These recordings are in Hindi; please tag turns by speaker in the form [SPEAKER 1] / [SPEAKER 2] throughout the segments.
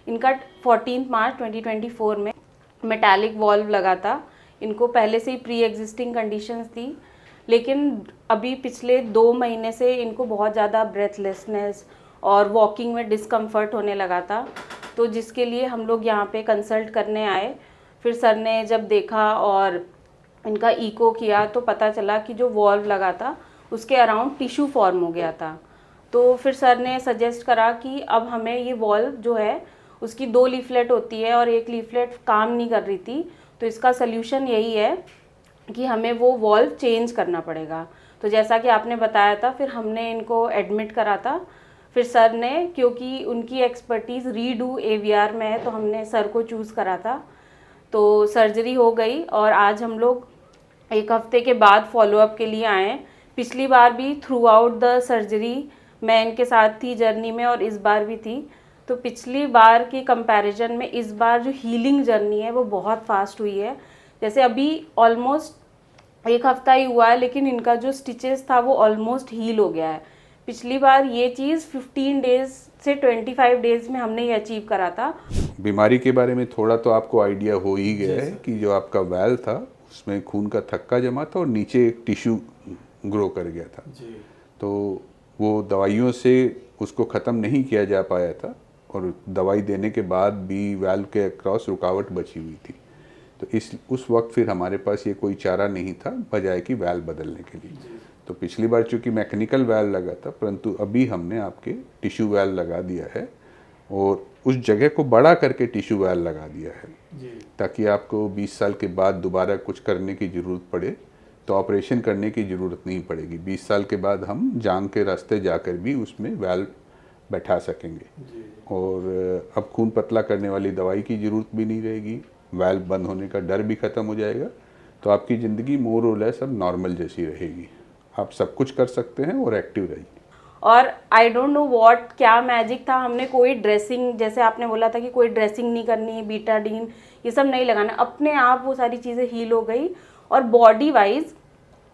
[SPEAKER 1] इनका 14 मार्च 2024 में मेटालिक वॉल्व लगा था। इनको पहले से ही प्री एग्जिस्टिंग कंडीशंस थी, लेकिन अभी पिछले 2 महीने से इनको बहुत ज़्यादा ब्रेथलेसनेस और वॉकिंग में डिस्कम्फर्ट होने लगा था। तो जिसके लिए हम लोग यहाँ पे कंसल्ट करने आए। फिर सर ने जब देखा और इनका इको किया तो पता चला कि जो वॉल्व लगा था उसके अराउंड टिश्यू फॉर्म हो गया था। तो फिर सर ने सजेस्ट करा कि अब हमें ये वॉल्व जो है उसकी 2 लीफलेट होती है और एक लीफलेट काम नहीं कर रही थी, तो इसका सल्यूशन यही है कि हमें वो वॉल्व चेंज करना पड़ेगा। तो जैसा कि आपने बताया था, फिर हमने इनको एडमिट करा था। फिर सर ने, क्योंकि उनकी एक्सपर्टीज़ रीडू एवीआर में है, तो हमने सर को चूज़ करा था। तो सर्जरी हो गई और आज हम लोग 1 हफ्ते के बाद फॉलोअप के लिए आए। पिछली बार भी थ्रू आउट द सर्जरी मैं इनके साथ थी जर्नी में और इस बार भी थी। तो पिछली बार की कंपैरिजन में इस बार जो हीलिंग जर्नी है वो बहुत फास्ट हुई है। जैसे अभी ऑलमोस्ट 1 हफ्ता ही हुआ है, लेकिन इनका जो स्टिचेस था वो ऑलमोस्ट हील हो गया है। पिछली बार ये चीज़ 15 डेज से 25 डेज में हमने ये अचीव करा था।
[SPEAKER 2] बीमारी के बारे में थोड़ा तो आपको आइडिया हो ही गया है कि जो आपका वैल था उसमें खून का थक्का जमा था और नीचे एक टिश्यू ग्रो कर गया था जी। तो वो दवाइयों से उसको ख़त्म नहीं किया जा पाया था और दवाई देने के बाद भी वैल्व के अक्रॉस रुकावट बची हुई थी। तो उस वक्त फिर हमारे पास ये कोई चारा नहीं था बजाय कि वैल्व बदलने के लिए। तो पिछली बार चूँकि मैकेनिकल वैल्व लगा था, परंतु अभी हमने आपके टिश्यू वैल्व लगा दिया है और उस जगह को बड़ा करके टिश्यू वैल्व लगा दिया है ताकि आपको 20 साल के बाद दोबारा कुछ करने की ज़रूरत पड़े तो ऑपरेशन करने की ज़रूरत नहीं पड़ेगी। 20 साल के बाद हम जांग के रास्ते जाकर भी उसमें वैल्व बैठा सकेंगे और अब खून पतला करने वाली दवाई की ज़रूरत भी नहीं रहेगी, वैल्व बंद होने का डर भी ख़त्म हो जाएगा। तो आपकी ज़िंदगी मोर और लेस अब नॉर्मल जैसी रहेगी। आप सब कुछ कर सकते हैं और एक्टिव रहिए।
[SPEAKER 1] और आई डोंट नो व्हाट, क्या मैजिक था, हमने कोई ड्रेसिंग, जैसे आपने बोला था कि कोई ड्रेसिंग नहीं करनी है, बीटाडीन ये सब नहीं लगाना, अपने आप वो सारी चीज़ें हील हो गई। और बॉडी वाइज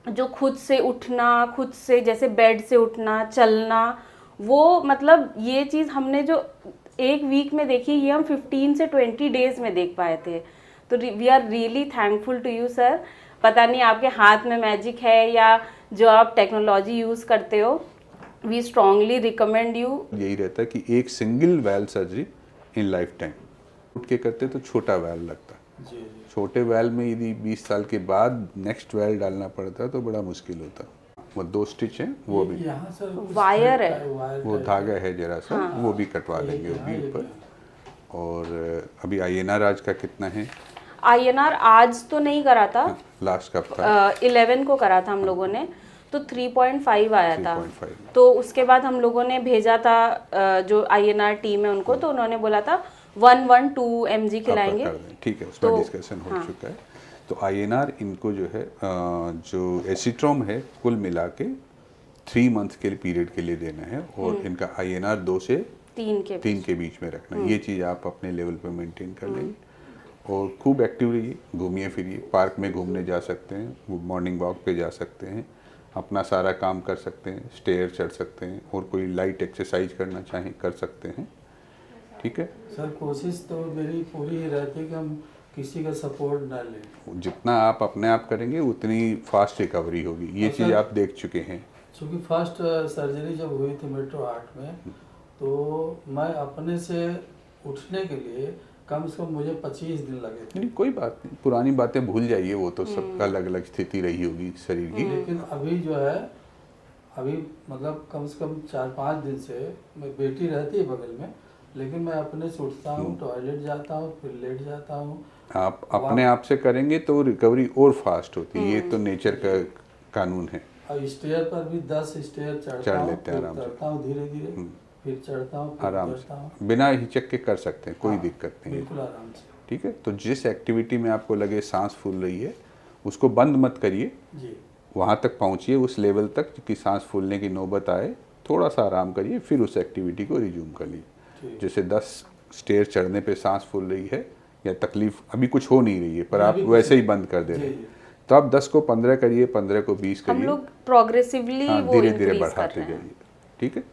[SPEAKER 1] जो खुद से उठना, खुद से जैसे बेड से उठना, चलना, वो मतलब ये चीज़ हमने जो 1 वीक में देखी, ये हम 15 से 20 डेज में देख पाए थे। तो we are really thankful to you sir. पता नहीं आपके हाथ में मैजिक है या जो आप टेक्नोलॉजी यूज़ करते हो। We strongly recommend you.
[SPEAKER 2] यही रहता है कि एक single valve surgery in lifetime उठ के करते तो छोटा वैल्व लगता जी। छोटे वैल्व में यदि 20 साल के बाद नेक्स्ट वैल्व डालना पड़ता तो बड़ा मुश्किल होता। वो 2 स्टिच हैं, वो भी
[SPEAKER 1] वायर है,
[SPEAKER 2] वो धागा है जरा सा, हाँ। वो भी कटवा लेंगे वो भी ऊपर। और अभी INR आज का कितना है?
[SPEAKER 1] INR आज तो नहीं करा था,
[SPEAKER 2] लास्ट कब था?
[SPEAKER 1] 11 को करा था हम लोगों ने, तो 3.5 आया 3.5 था। तो उसके बाद हम लोगों ने भेजा था जो INR टीम है उनको, तो उन्होंने बोला था 112 mg खिलाएंगे।
[SPEAKER 2] ठीक है, उसमें डिस्कशन हो चुका है। तो INR इनको जो है जो एसिट्रोम है कुल मिला के 3 मंथ के पीरियड के लिए देना है और इनका INR 2 से 3 के बीच में रखना है। ये चीज़ आप अपने लेवल पे मेंटेन कर लेंगे और खूब एक्टिव रहिए, घूमिए फिरिए, पार्क में घूमने जा सकते हैं, वो मॉर्निंग वॉक पे जा सकते हैं, अपना सारा काम कर सकते हैं, स्टेयर चढ़ सकते हैं और कोई लाइट एक्सरसाइज करना चाहें कर सकते हैं। ठीक है
[SPEAKER 3] सर, कोशिश तो मेरी पूरी ही रहती है कि हम किसी का सपोर्ट ना लें।
[SPEAKER 2] जितना आप अपने आप करेंगे उतनी फास्ट रिकवरी होगी, ये चीज़ आप देख चुके हैं।
[SPEAKER 3] क्योंकि फर्स्ट सर्जरी जब हुई थी मेट्रो हार्ट में, तो मैं अपने से उठने के लिए कम से कम मुझे 25 दिन लगे थे।
[SPEAKER 2] नहीं, कोई बात नहीं, पुरानी बातें भूल जाइए, वो तो सबका अलग अलग स्थिति रही होगी शरीर की।
[SPEAKER 3] लेकिन अभी जो है, अभी मतलब कम से कम 4-5 दिन से मैं, बेटी रहती है बगल में, लेकिन मैं अपने से उठता हूँ, टॉयलेट जाता हूँ, फिर लेट जाता हूँ।
[SPEAKER 2] आप अपने आप से करेंगे तो रिकवरी और फास्ट होती है, ये तो नेचर का कानून है।
[SPEAKER 3] और स्टेयर पर भी 10 स्टेयर चढ़ लेते हैं आराम से, चढ़ता हूँ धीरे धीरे, फिर चढ़ता हूँ,
[SPEAKER 2] आराम से, बिना हिचक के कर सकते हैं, कोई दिक्कत नहीं,
[SPEAKER 3] बिल्कुल आराम से।
[SPEAKER 2] ठीक है। तो जिस एक्टिविटी में आपको लगे सांस फूल रही है उसको बंद मत करिए जी, वहाँ तक पहुँचिए, उस लेवल तक कि सांस फूलने की नौबत आए, थोड़ा सा आराम करिए, फिर उस एक्टिविटी को रिज्यूम कर लीजिए। जैसे 10 स्टेयर चढ़ने पे सांस फूल रही है या तकलीफ अभी कुछ हो नहीं रही है पर आप वैसे ही बंद कर दे रहे हैं, तो आप 10 को 15 करिए, 15 को 20 करिए,
[SPEAKER 1] हम लोग प्रोग्रेसिवली
[SPEAKER 2] धीरे धीरे बढ़ाते जाइए। ठीक है,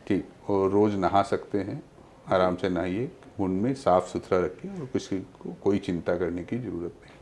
[SPEAKER 2] ठीक। और रोज़ नहा सकते हैं, आराम से नहाइए, खून में साफ सुथरा रखें और किसी को कोई चिंता करने की ज़रूरत नहीं।